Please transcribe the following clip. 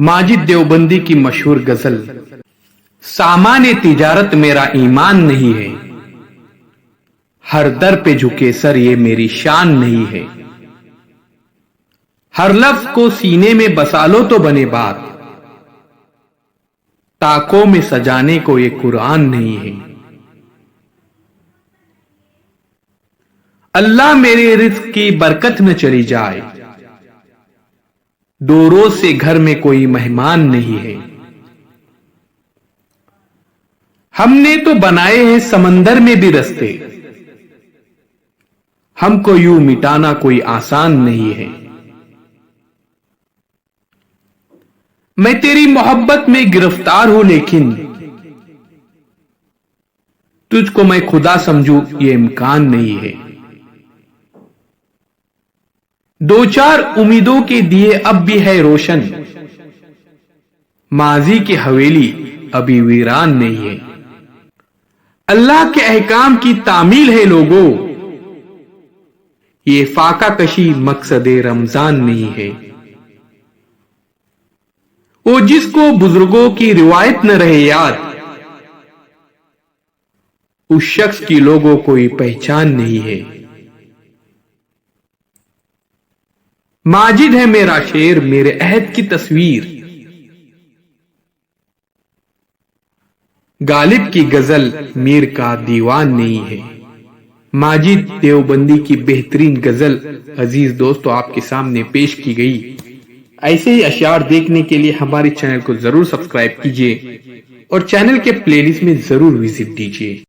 माजिद देवबंदी की मशहूर गजल। सामाने तिजारत मेरा ईमान नहीं है, हर दर पे झुके सर ये मेरी शान नहीं है। हर लफ्ज को सीने में बसा लो तो बने बात, ताकों में सजाने को ये कुरान नहीं है। अल्लाह मेरे रिज़्क़ की बरकत न चली जाए, दो रोज से घर में कोई मेहमान नहीं है। हमने तो बनाए हैं समंदर में भी रस्ते, हमको यूं मिटाना कोई आसान नहीं है। मैं तेरी मोहब्बत में गिरफ्तार हूं, लेकिन तुझको मैं खुदा समझूं ये इम्कान नहीं है। दो चार उम्मीदों के दिए अब भी है रोशन, माजी की हवेली अभी वीरान नहीं है। अल्लाह के अहकाम की तामील है लोगों, ये फाका कशी मकसदे रमजान नहीं है। वो जिसको बुजुर्गों की रिवायत न रहे याद, उस शख्स की लोगों कोई पहचान नहीं है। माजिद है मेरा शेर, मेरे अहद की तस्वीर, गालिब की गजल मीर का दीवान नहीं है। माजिद देवबंदी की बेहतरीन गजल अजीज दोस्तों आपके सामने पेश की गई। ऐसे ही अशार देखने के लिए हमारे चैनल को जरूर सब्सक्राइब कीजिए और चैनल के प्लेलिस्ट में जरूर विजिट दीजिए।